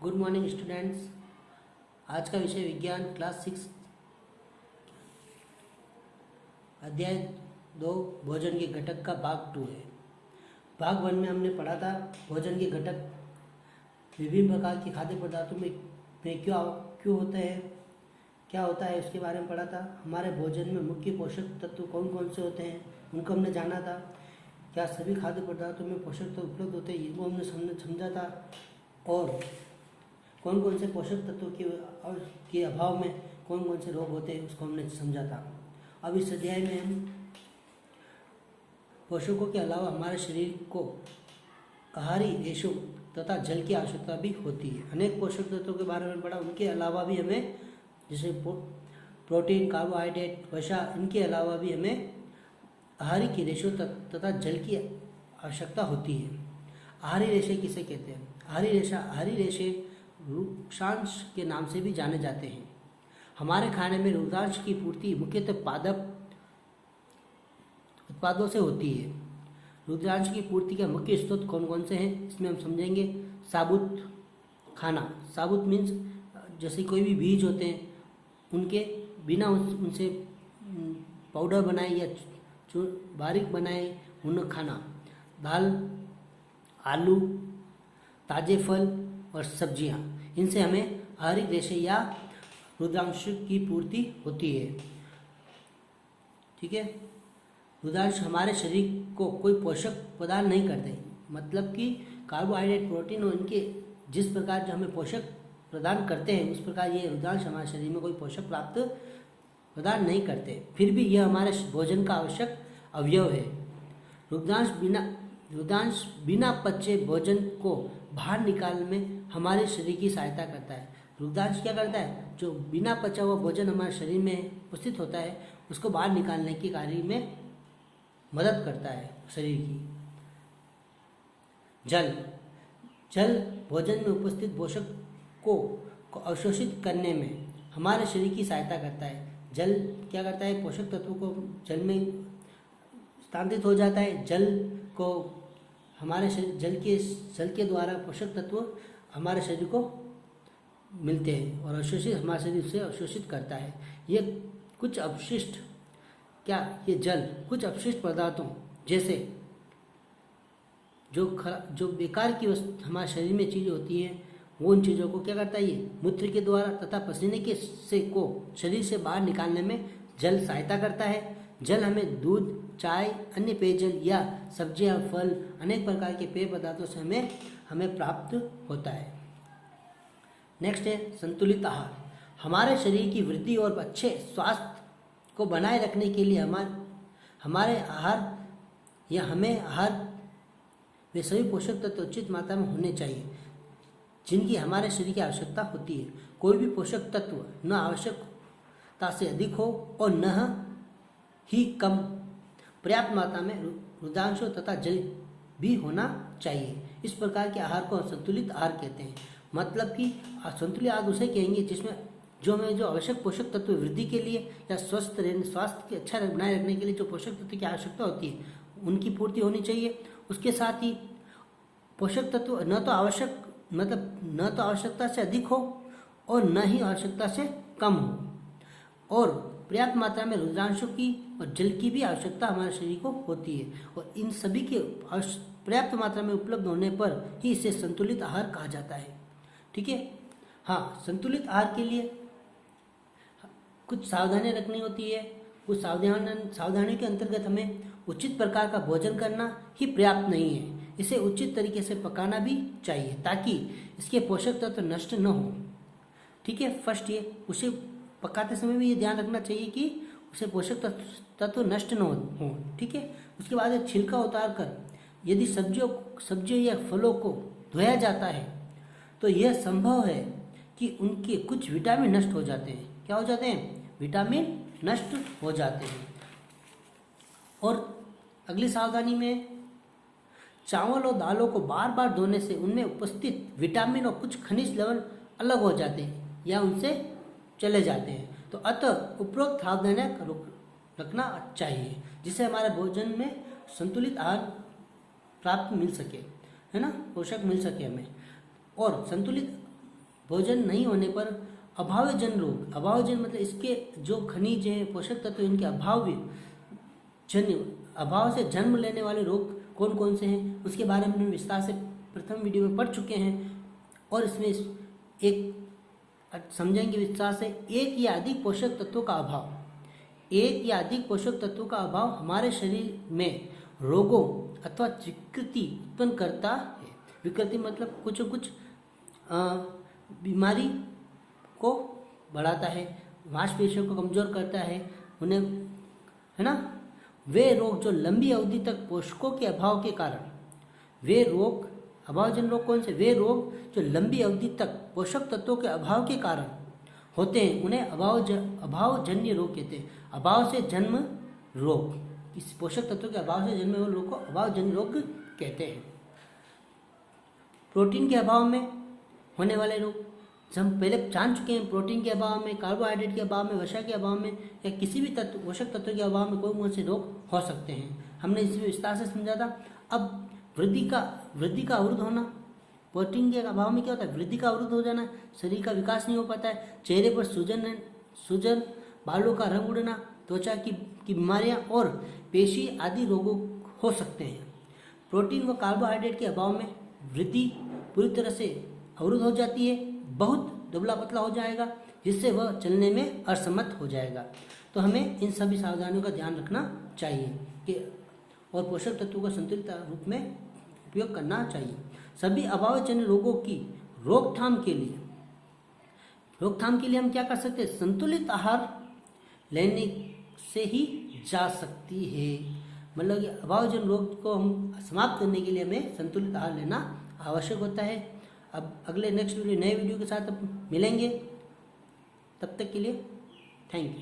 Good morning students. आज का विषय विज्ञान क्लास 6 अध्याय 2 भोजन के घटक का भाग 2 है। भाग 1 में हमने पढ़ा था भोजन के घटक विभिन्न प्रकार के खाद्य पदार्थों में क्यों होते हैं, क्या होता है उसके बारे में पढ़ा था। हमारे भोजन में मुख्य पोषक तत्व कौन कौन से होते हैं उनको हमने जाना था। क्या सभी खाद्य पदार्थों में पोषक तत्व उपलब्ध होते हैं इनको हमने समझा था। और कौन कौन से पोषक तत्वों के अभाव में कौन कौन से रोग होते हैं उसको हमने समझा था। अब इस अध्याय में हम पोषकों के अलावा हमारे शरीर को आहारी रेशों तथा जल की आवश्यकता भी होती है। अनेक पोषक तत्वों के बारे में पढ़ा, उनके अलावा भी हमें जैसे प्रोटीन, कार्बोहाइड्रेट, वसा, इनके अलावा भी हमें आहारी की रेशों तथा जल की आवश्यकता होती है। आहारी रेशे किसे कहते हैं? आहारी रेशे रुद्रांश के नाम से भी जाने जाते हैं। हमारे खाने में रुद्रांश की पूर्ति मुख्यतः पादप उत्पादों से होती है। रुद्रांश की पूर्ति के मुख्य स्रोत कौन कौन से हैं इसमें हम समझेंगे। साबुत खाना, साबुत मीन्स जैसे कोई भी बीज होते हैं उनके बिना उनसे पाउडर बनाए या बारीक बनाए उन्हें खाना। दाल, आलू, ताजे फल और सब्जियां, इनसे हमें आहारी रेशे या रुद्रांश की पूर्ति होती है। ठीक है। रुद्रांश हमारे शरीर को कोई पोषक प्रदान नहीं करते, मतलब कि कार्बोहाइड्रेट, प्रोटीन और इनके जिस प्रकार जो हमें पोषक प्रदान करते हैं उस प्रकार ये रुद्रांश हमारे शरीर में कोई पोषक प्राप्त प्रदान नहीं करते। फिर भी यह हमारे भोजन का आवश्यक अवयव है। रुद्रांश बिना पचे भोजन को बाहर निकालने में हमारे शरीर की सहायता करता है। रुद्रांश क्या करता है? जो बिना पचा हुआ भोजन हमारे शरीर में उपस्थित होता है उसको बाहर निकालने के कार्य में मदद करता है शरीर की। जल भोजन में उपस्थित पोषक को अवशोषित करने में हमारे शरीर की सहायता करता है। जल क्या करता है? पोषक तत्वों को जल में स्थानांतरित हो जाता है। जल को हमारे शरीर जल के द्वारा पोषक तत्व हमारे शरीर को मिलते हैं और अवशोषित हमारे शरीर से अवशोषित करता है। ये कुछ अपशिष्ट कुछ अपशिष्ट पदार्थों जैसे जो बेकार की हमारे शरीर में चीज़ें होती हैं वो उन चीज़ों को क्या करता है? ये मूत्र के द्वारा तथा पसीने के से को शरीर से बाहर निकालने में जल सहायता करता है। जल हमें दूध, चाय, अन्य पेयजल या सब्जियां, फल, अनेक प्रकार के पेय पदार्थों से हमें प्राप्त होता है। नेक्स्ट है संतुलित आहार। हमारे शरीर की वृद्धि और अच्छे स्वास्थ्य को बनाए रखने के लिए हमें आहार वे सभी पोषक तत्व उचित मात्रा में होने चाहिए जिनकी हमारे शरीर की आवश्यकता होती है। कोई भी पोषक तत्व न आवश्यकता से अधिक हो और न ही कम। पर्याप्त मात्रा में रुद्रांशों तथा जल भी होना चाहिए। इस प्रकार के आहार को संतुलित आहार कहते हैं। मतलब कि संतुलित आहार उसे कहेंगे जिसमें जो आवश्यक पोषक तत्व वृद्धि के लिए या स्वास्थ्य के अच्छा बनाए रखने के लिए जो पोषक तत्व की आवश्यकता होती है उनकी पूर्ति होनी चाहिए। उसके साथ ही पोषक तत्व न तो आवश्यकता से अधिक हो और न ही आवश्यकता से कम हो। और पर्याप्त मात्रा में रुद्रांशों की और जल की भी आवश्यकता हमारे शरीर को होती है और इन सभी के पर्याप्त मात्रा में उपलब्ध होने पर ही इसे संतुलित आहार कहा जाता है। ठीक है। हाँ, संतुलित आहार के लिए कुछ सावधानियां रखनी होती है। कुछ सावधानियों के अंतर्गत हमें उचित प्रकार का भोजन करना ही पर्याप्त नहीं है, इसे उचित तरीके से पकाना भी चाहिए ताकि इसके पोषक तत्व नष्ट न हो। ठीक है। फर्स्ट ये उसे पकाते समय भी ये ध्यान रखना चाहिए कि उसे पोषक तत्व नष्ट न हो। ठीक है। उसके बाद छिलका उतार कर यदि सब्जियों या फलों को धोया जाता है तो यह संभव है कि उनके कुछ विटामिन नष्ट हो जाते हैं। क्या हो जाते हैं? विटामिन नष्ट हो जाते हैं। और अगली सावधानी में चावल और दालों को बार बार धोने से उनमें उपस्थित विटामिन और कुछ खनिज लवण अलग हो जाते हैं या उनसे चले जाते हैं। तो अतः उपरोक्त सावधानियां रखना चाहिए जिससे हमारे भोजन में संतुलित आहार प्राप्त मिल सके, है ना, पोषक मिल सके हमें। और संतुलित भोजन नहीं होने पर अभावजन रोग, अभावजन मतलब इसके जो खनिज हैं, पोषक तत्व, इनके अभाव से जन्म लेने वाले रोग कौन कौन से हैं, उसके बारे में हम विस्तार से प्रथम वीडियो में पढ़ चुके हैं। और इसमें एक समझेंगे विस्तार से, एक या अधिक पोषक तत्वों का अभाव, एक या अधिक पोषक तत्वों का अभाव हमारे शरीर में रोगों अथवा विकृति उत्पन्न करता है। विकृति मतलब कुछ बीमारी को बढ़ाता है, मांसपेशियों को कमजोर करता है, उन्हें, है ना। वे रोग जो लंबी अवधि तक पोषकों के अभाव के कारण, वे रोग, अभावजन्य रोग कौन से, वे रोग जो लंबी अवधि तक पोषक तत्वों के अभाव के कारण होते हैं, उन्हें अभावजन्य रोग कहते हैं। अभाव से जन्म रोग, इस पोषक तत्वों के अभाव से जन्मे हुए रोग को अभावजन्य रोग कहते हैं। प्रोटीन के अभाव में होने वाले रोग, हम पहले जान चुके हैं, प्रोटीन के अभाव में, कार्बोहाइड्रेट के अभाव में, वसा के अभाव में, या किसी भी तत्व, पोषक तत्व के अभाव में कोई कौन से रोग हो सकते हैं, हमने इसमें विस्तार से समझा था। अब वृद्धि का अवरुद्ध होना, प्रोटीन के अभाव में क्या होता है, वृद्धि का अवरुद्ध हो जाना, शरीर का विकास नहीं हो पाता है, चेहरे पर सूजन, बालों का रंग उड़ना, त्वचा की बीमारियां और पेशी आदि रोगों हो सकते हैं। प्रोटीन व कार्बोहाइड्रेट के अभाव में वृद्धि पूरी तरह से अवरुद्ध हो जाती है, बहुत दुबला पतला हो जाएगा, जिससे वह चलने में असमर्थ हो जाएगा। तो हमें इन सभी सावधानियों का ध्यान रखना चाहिए कि और पोषक तत्वों का संतुलित रूप में उपयोग करना चाहिए। सभी अभावजन्य रोगों की रोकथाम के लिए हम क्या कर सकते हैं, संतुलित आहार लेने से ही जा सकती है। मतलब कि अभावजन्य रोग को हम समाप्त करने के लिए हमें संतुलित आहार लेना आवश्यक होता है। अब अगले नेक्स्ट वीडियो, नए वीडियो के साथ मिलेंगे, तब तक के लिए थैंक यू।